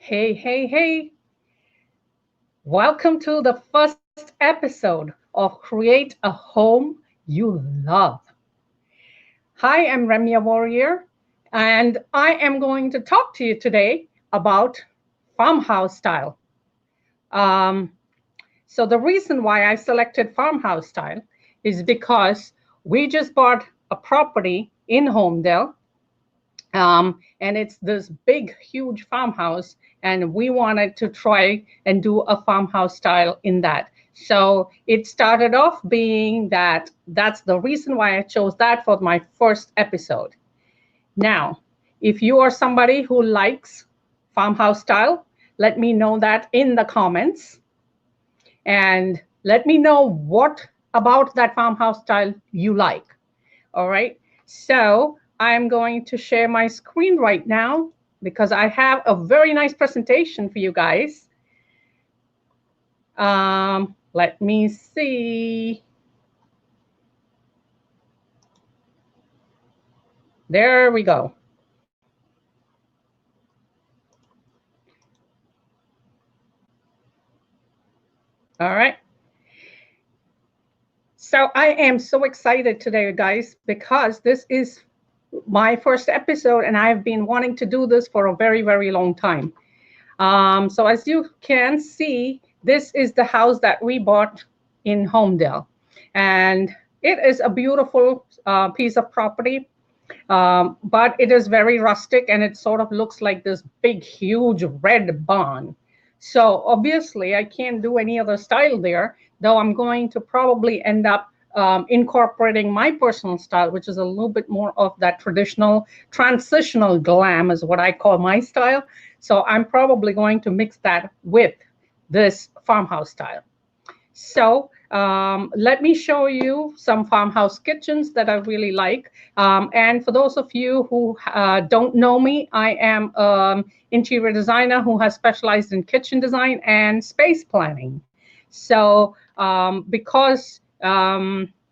Hey, hey, hey. Welcome to the first episode of Create a Home You Love. Hi, I'm Ramya Warrior, and I am going to talk to you today about farmhouse style. Um, so, the reason why I selected farmhouse style is because we just bought a property in Homedale, and it's this big, huge farmhouse, and we wanted to try and do a farmhouse style in that. So it started off being that's the reason why I chose that for my first episode. Now, if you are somebody who likes farmhouse style, let me know that in the comments, and let me know what about that farmhouse style you like. All right. So I'm going to share my screen right now because I have a very nice presentation for you guys. Let me see. There we go. All right. So I am so excited today, guys, because this is my first episode and I've been wanting to do this for a very, very long time. So as you can see, this is the house that we bought in Homedale. And it is a beautiful piece of property, but it is very rustic and it sort of looks like this big, huge red barn. So obviously I can't do any other style there, though I'm going to probably end up incorporating my personal style, which is a little bit more of that traditional transitional glam is what I call my style. So I'm probably going to mix that with this farmhouse style. So let me show you some farmhouse kitchens that I really like. And for those of you who don't know me, I am an interior designer who has specialized in kitchen design and space planning. So because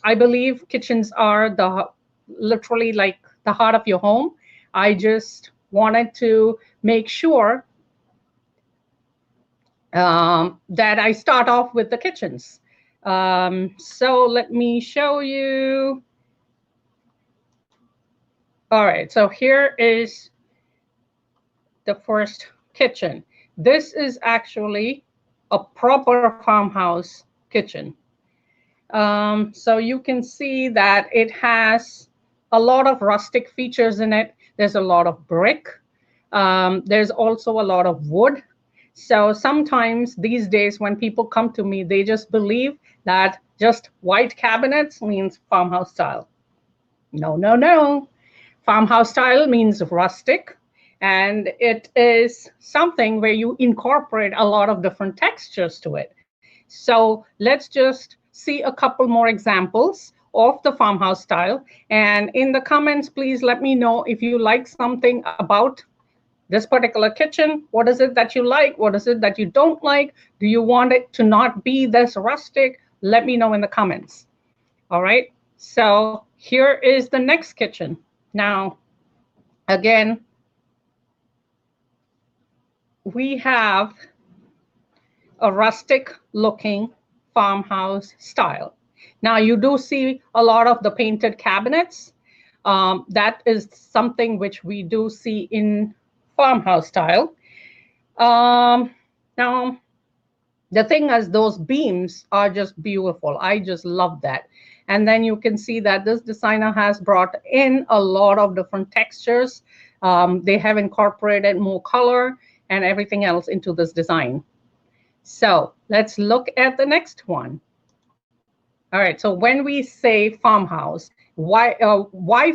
I believe kitchens are the literally like the heart of your home, I just wanted to make sure that I start off with the kitchens. So let me show you. All right, so here is the first kitchen. This is actually a proper farmhouse kitchen. So you can see that it has a lot of rustic features in it. There's a lot of brick. There's also a lot of wood. So sometimes these days when people come to me, they just believe that just white cabinets means farmhouse style. No, no, no. Farmhouse style means rustic, and it is something where you incorporate a lot of different textures to it. So let's just see a couple more examples of the farmhouse style. And in the comments, please let me know if you like something about this particular kitchen. What is it that you like? What is it that you don't like? Do you want it to not be this rustic? Let me know in the comments. All right. So here is the next kitchen. Now, again, we have a rustic looking farmhouse style. Now you do see a lot of the painted cabinets. That is something which we do see in farmhouse style. Now, the thing is, those beams are just beautiful. I just love that. And then you can see that this designer has brought in a lot of different textures. They have incorporated more color and everything else into this design. So let's look at the next one. All right, so when we say farmhouse, why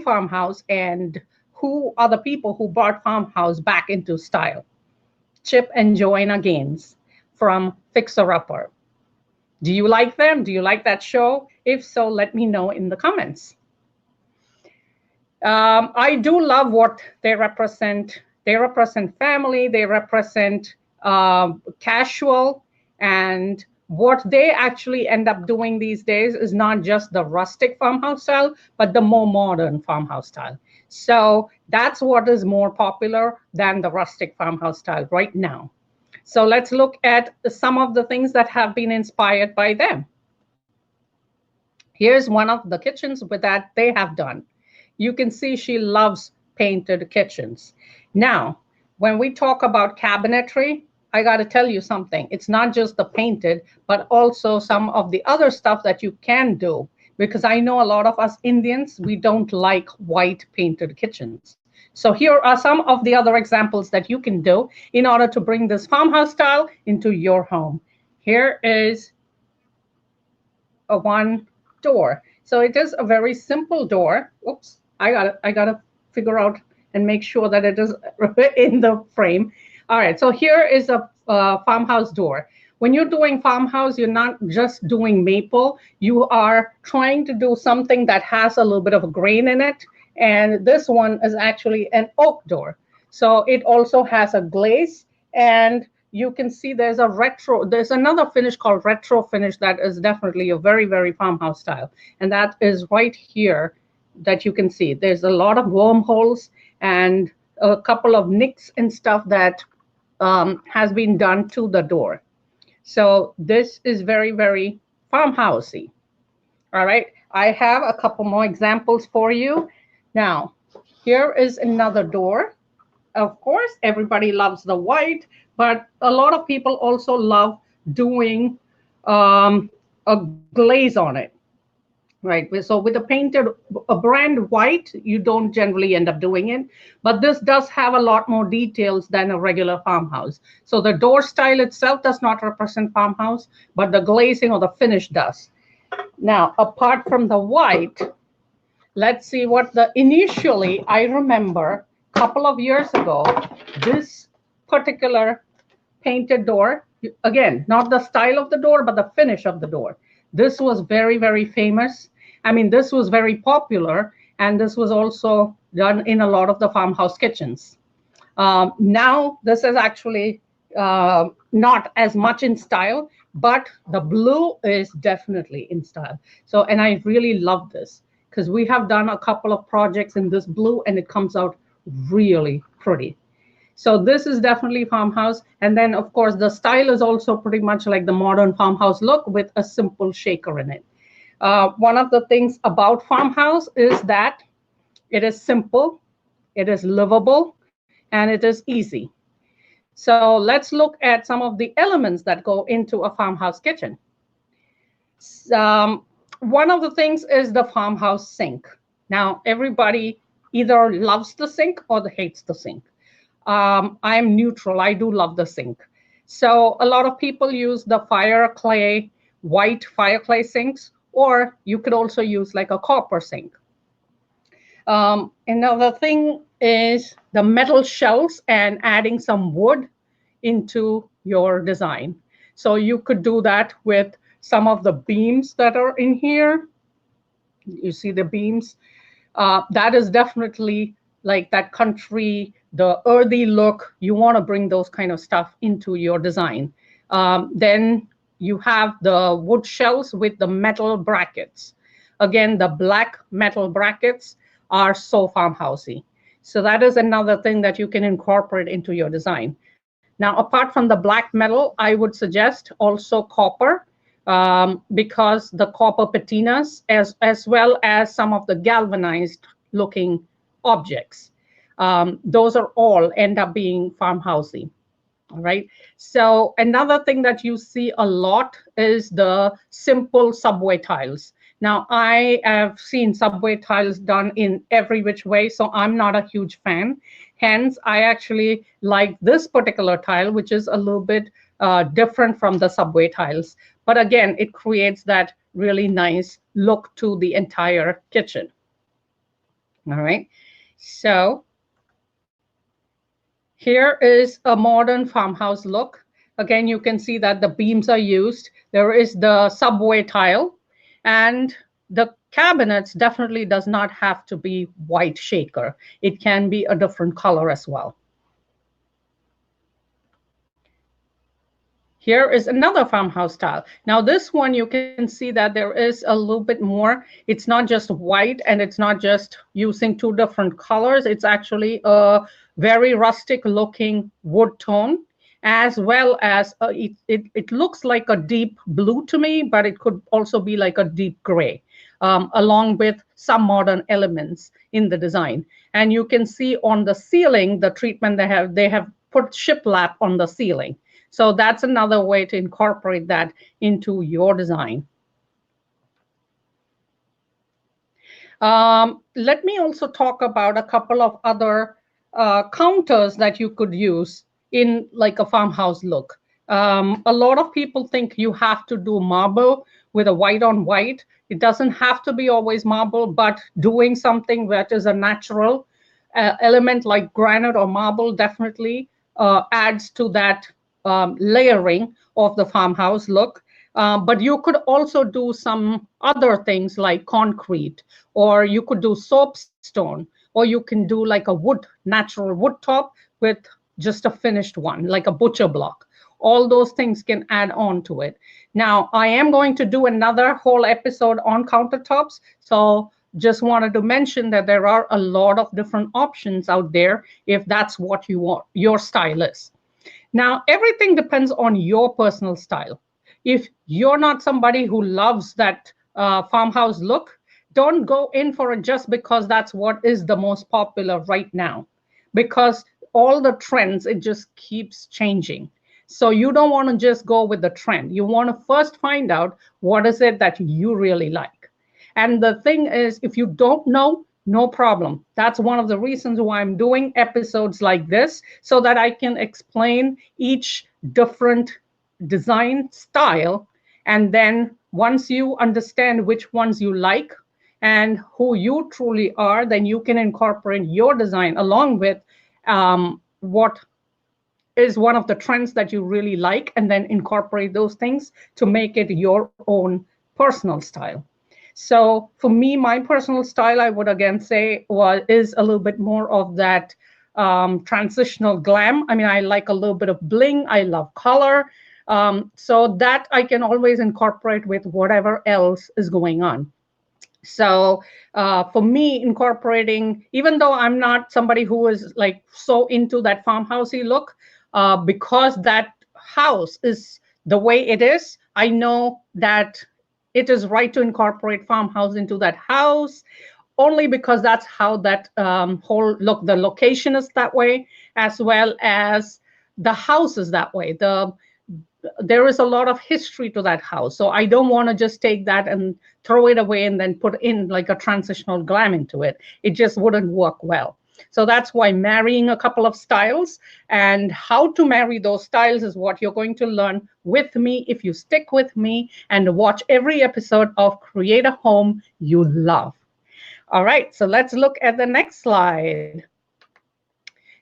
farmhouse, and who are the people who brought farmhouse back into style? Chip and Joanna Gaines from Fixer Upper. Do you like them? Do you like that show? If so, let me know in the comments. I do love what they represent. They represent family, they represent casual, and what they actually end up doing these days is not just the rustic farmhouse style, but the more modern farmhouse style. So that's what is more popular than the rustic farmhouse style right now. So let's look at some of the things that have been inspired by them. Here's one of the kitchens with that they have done. You can see she loves painted kitchens. Now, when we talk about cabinetry, I got to tell you something. It's not just the painted, but also some of the other stuff that you can do. Because I know a lot of us Indians, we don't like white painted kitchens. So here are some of the other examples that you can do in order to bring this farmhouse style into your home. Here is a one door. So it is a very simple door. Oops, I gotta figure out and make sure that it is in the frame. All right, so here is a farmhouse door. When you're doing farmhouse, you're not just doing maple. You are trying to do something that has a little bit of a grain in it. And this one is actually an oak door. So it also has a glaze, and you can see there's another finish called retro finish that is definitely a very, very farmhouse style. And that is right here that you can see. There's a lot of wormholes and a couple of nicks and stuff that has been done to the door. So this is very, very farmhousey. All right, I have a couple more examples for you. Now, here is another door. Of course, everybody loves the white, but a lot of people also love doing a glaze on it, right? So with a brand white, you don't generally end up doing it, but this does have a lot more details than a regular farmhouse. So the door style itself does not represent farmhouse, but the glazing or the finish does. Now, apart from the white, let's see what initially I remember a couple of years ago, this particular painted door, again, not the style of the door, but the finish of the door. This was very, very famous. I mean, this was very popular, and this was also done in a lot of the farmhouse kitchens. Now, this is actually not as much in style, but the blue is definitely in style. So, and I really love this because we have done a couple of projects in this blue, and it comes out really pretty. So this is definitely farmhouse. And then, of course, the style is also pretty much like the modern farmhouse look with a simple shaker in it. One of the things about farmhouse is that it is simple, it is livable, and it is easy. So let's look at some of the elements that go into a farmhouse kitchen. One of the things is the farmhouse sink. Now, everybody either loves the sink or hates the sink. I'm neutral. I do love the sink. So a lot of people use the white fire clay sinks, or you could also use like a copper sink. Another thing is the metal shelves and adding some wood into your design. So you could do that with some of the beams that are in here. You see the beams? That is definitely like that country, the earthy look. You want to bring those kind of stuff into your design. Then you have the wood shelves with the metal brackets. Again, the black metal brackets are so farmhousey. So that is another thing that you can incorporate into your design. Now, apart from the black metal, I would suggest also copper, because the copper patinas, as well as some of the galvanized looking objects, those are all end up being farmhousey. All right. So another thing that you see a lot is the simple subway tiles. Now, I have seen subway tiles done in every which way, so I'm not a huge fan. Hence, I actually like this particular tile, which is a little bit different from the subway tiles. But again, it creates that really nice look to the entire kitchen. All right. So here is a modern farmhouse look. Again, you can see that the beams are used. There is the subway tile, and the cabinets definitely does not have to be white shaker. It can be a different color as well. Here is another farmhouse tile. Now this one, you can see that there is a little bit more. It's not just white and it's not just using two different colors. It's actually a very rustic looking wood tone, as well as it looks like a deep blue to me, but it could also be like a deep gray, along with some modern elements in the design. And you can see on the ceiling, the treatment they have put shiplap on the ceiling. So that's another way to incorporate that into your design. Let me also talk about a couple of other counters that you could use in like a farmhouse look. A lot of people think you have to do marble with a white on white. It doesn't have to be always marble, but doing something that is a natural element like granite or marble definitely adds to that layering of the farmhouse look. But you could also do some other things like concrete, or you could do soapstone, or you can do like a wood, natural wood top with just a finished one, like a butcher block. All those things can add on to it. Now, I am going to do another whole episode on countertops. So just wanted to mention that there are a lot of different options out there if that's what you want, your style is. Now, everything depends on your personal style. If you're not somebody who loves that farmhouse look, don't go in for it just because that's what is the most popular right now. Because all the trends, it just keeps changing. So you don't want to just go with the trend. You want to first find out what is it that you really like. And the thing is, if you don't know, no problem. That's one of the reasons why I'm doing episodes like this, so that I can explain each different design style. And then once you understand which ones you like and who you truly are, then you can incorporate your design along with what is one of the trends that you really like, and then incorporate those things to make it your own personal style. So for me, my personal style, I would again say, is a little bit more of that transitional glam. I mean, I like a little bit of bling. I love color. So that I can always incorporate with whatever else is going on. So for me, incorporating, even though I'm not somebody who is like so into that farmhousey look, because that house is the way it is, I know that it is right to incorporate farmhouse into that house, only because that's how that whole look, the location is that way, as well as the house is that way. There is a lot of history to that house. So I don't want to just take that and throw it away and then put in like a transitional glam into it. It just wouldn't work well. So that's why marrying a couple of styles, and how to marry those styles is what you're going to learn with me if you stick with me and watch every episode of Create a Home You Love. All right, so let's look at the next slide.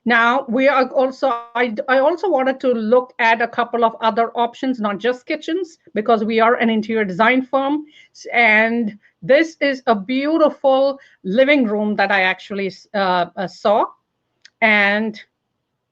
Now, we are also, I also wanted to look at a couple of other options, not just kitchens, because we are an interior design firm. And this is a beautiful living room that I actually saw. And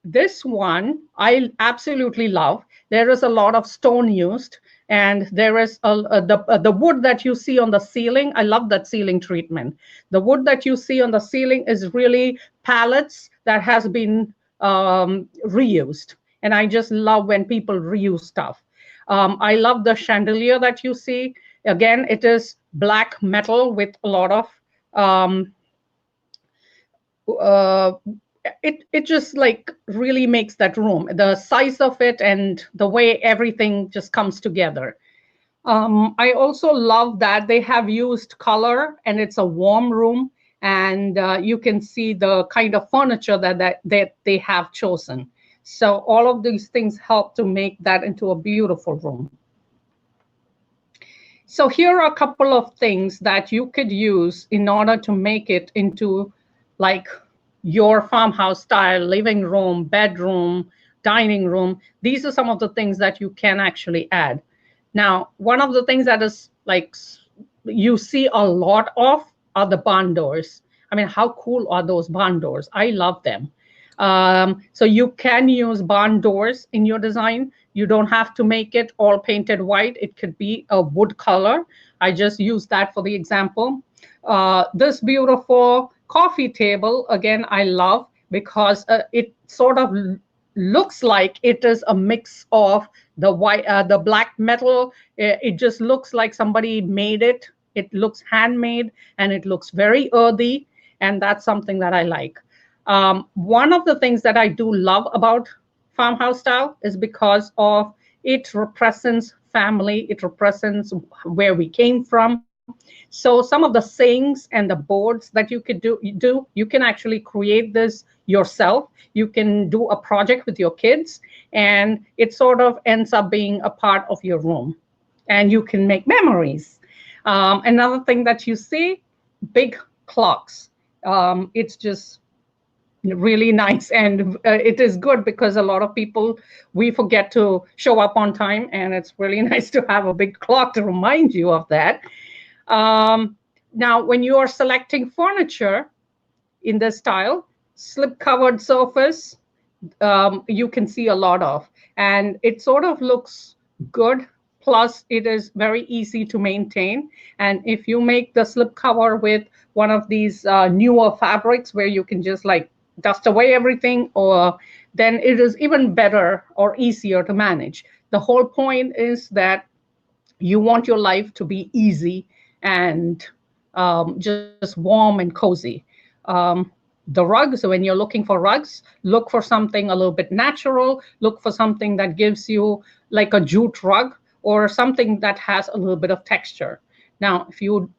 this one I absolutely love. There is a lot of stone used, and there is the wood that you see on the ceiling. I love that ceiling treatment. The wood that you see on the ceiling is really pallets that has been reused, and I just love when people reuse stuff. I love the chandelier that you see. Again, it is black metal with a lot of it just like really makes that room, the size of it and the way everything just comes together. I also love that they have used color, and it's a warm room, and you can see the kind of furniture that they have chosen. So all of these things help to make that into a beautiful room. So here are a couple of things that you could use in order to make it into like your farmhouse style living room, bedroom, dining room. These are some of the things that you can actually add. Now, one of the things that is like you see a lot of are the barn doors. I mean, how cool are those barn doors? I love them. So you can use barn doors in your design. You don't have to make it all painted white. It could be a wood color. I just used that for the example. This beautiful coffee table, again, I love because it sort of looks like it is a mix of the white, the black metal. It just looks like somebody made it. It looks handmade and it looks very earthy, and that's something that I like. One of the things that I do love about farmhouse style is because of it represents family, it represents where we came from. So some of the sayings and the boards that you could do, you can actually create this yourself. You can do a project with your kids, and it sort of ends up being a part of your room, and you can make memories. Another thing that you see, big clocks. It's just really nice, and it is good because a lot of people, we forget to show up on time, and it's really nice to have a big clock to remind you of that. Now, when you are selecting furniture in this style, slip covered surface, you can see a lot of, and it sort of looks good. Plus, it is very easy to maintain. And if you make the slip cover with one of these newer fabrics where you can just like dust away everything, or then it is even better or easier to manage. The whole point is that you want your life to be easy and just warm and cozy. The rugs, so when you're looking for rugs, look for something a little bit natural, look for something that gives you like a jute rug or something that has a little bit of texture. Now, if you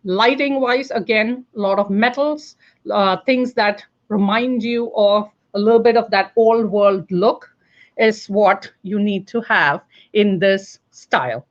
lighting wise, again, a lot of metals, things that remind you of a little bit of that old world look is what you need to have in this style.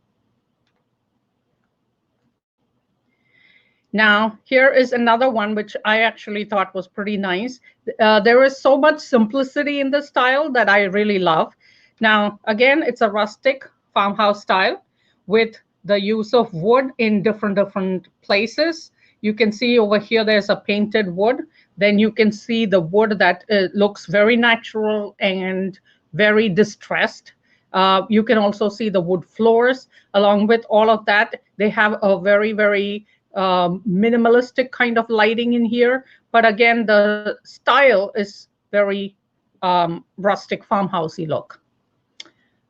Now, here is another one which I actually thought was pretty nice. There is so much simplicity in the style that I really love. Now, again, it's a rustic farmhouse style with the use of wood in different places. You can see over here there's a painted wood. Then you can see the wood that looks very natural and very distressed. You can also see the wood floors. Along with all of that, they have a very minimalistic kind of lighting in here. But again, the style is very rustic farmhousey look.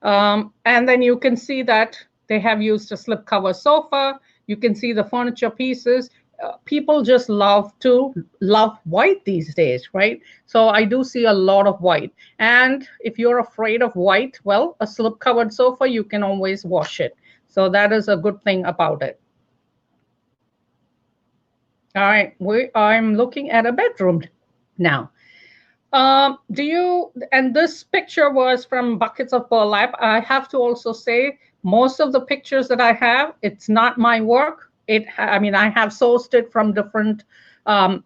And then you can see that they have used a slipcover sofa. You can see the furniture pieces. People just love white these days, right? So I do see a lot of white. And if you're afraid of white, well, a slip-covered sofa, you can always wash it. So that is a good thing about it. All right, I'm looking at a bedroom now. And this picture was from Buckets of Burlap. I have to also say, most of the pictures that I have, it's not my work. I mean, I have sourced it from different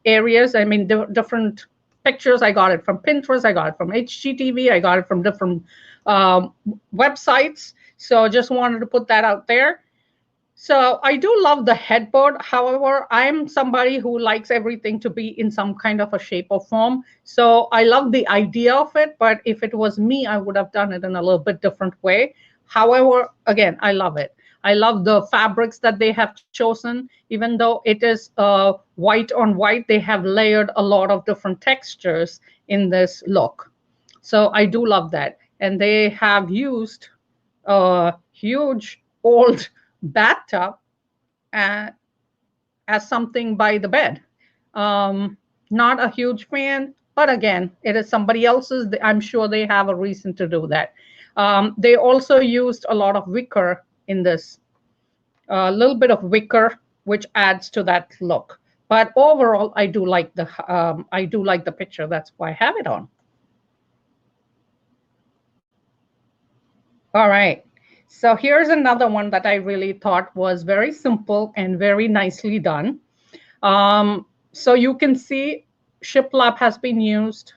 areas. I mean, different pictures. I got it from Pinterest. I got it from HGTV. I got it from different websites. So just wanted to put that out there. So I do love the headboard. However, I'm somebody who likes everything to be in some kind of a shape or form. So I love the idea of it, but if it was me, I would have done it in a little bit different way. However, again, I love it. I love the fabrics that they have chosen. Even though it is white on white, they have layered a lot of different textures in this look. So I do love that. And they have used a huge old bathtub as something by the bed. Not a huge fan, but again, it is somebody else's. I'm sure they have a reason to do that. They also used a lot of wicker in this, a little bit of wicker, which adds to that look. But overall, I do like the picture. That's why I have it on. All right. So here's another one that I really thought was very simple and very nicely done. So you can see shiplap has been used.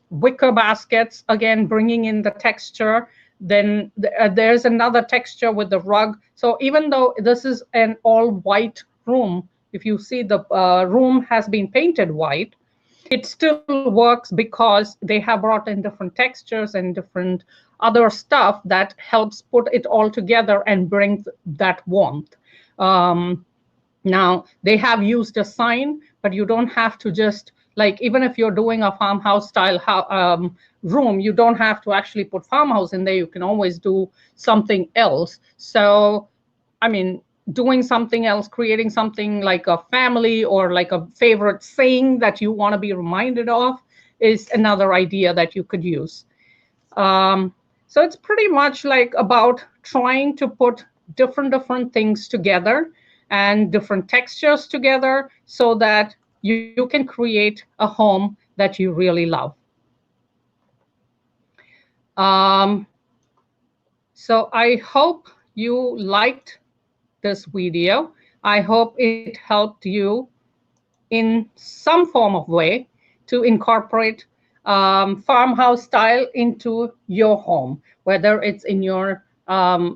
Wicker baskets, again, bringing in the texture. Then there's another texture with the rug. So even though this is an all white room, if you see the room has been painted white, it still works because they have brought in different textures and different other stuff that helps put it all together and brings that warmth. Um, Now, they have used a sign, but you don't have to just, like, even if you're doing a farmhouse style room, you don't have to actually put farmhouse in there. You can always do something else. So, I mean, doing something else, creating something like a family or like a favorite saying that you want to be reminded of is another idea that you could use. So it's pretty much like about trying to put different things together and different textures together so that you can create a home that you really love. Um, so I hope you liked this video. I hope it helped you in some form of way to incorporate farmhouse style into your home, whether it's in your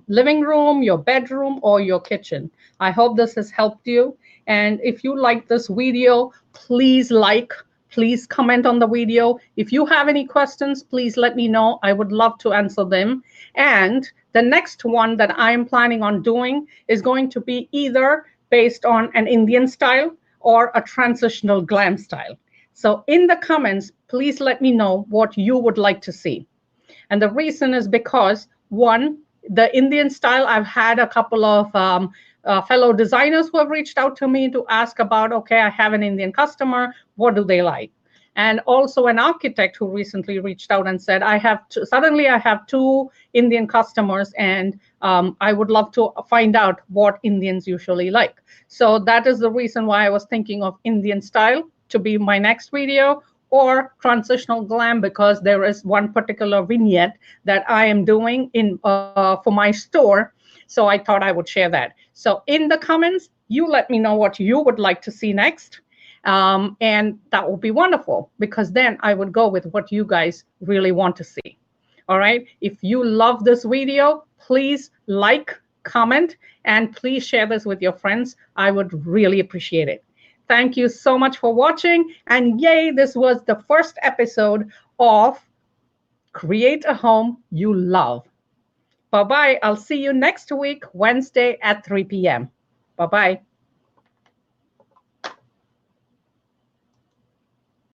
living room, your bedroom, or your kitchen. I hope this has helped you. And if you like this video, please like, please comment on the video. If you have any questions, please let me know. I would love to answer them. And the next one that I'm planning on doing is going to be either based on an Indian style or a transitional glam style. So in the comments, please let me know what you would like to see. And the reason is because, one, the Indian style, I've had a couple of fellow designers who have reached out to me to ask about, okay, I have an Indian customer, what do they like? And also an architect who recently reached out and said, suddenly I have two Indian customers, and I would love to find out what Indians usually like. So that is the reason why I was thinking of Indian style to be my next video, or transitional glam, because there is one particular vignette that I am doing for my store. So I thought I would share that. So in the comments, you let me know what you would like to see next. And that would be wonderful, because then I would go with what you guys really want to see. All right. If you love this video, please like, comment, and please share this with your friends. I would really appreciate it. Thank you so much for watching. And yay, this was the first episode of Create a Home You Love. Bye-bye. I'll see you next week, Wednesday at 3 p.m. Bye-bye.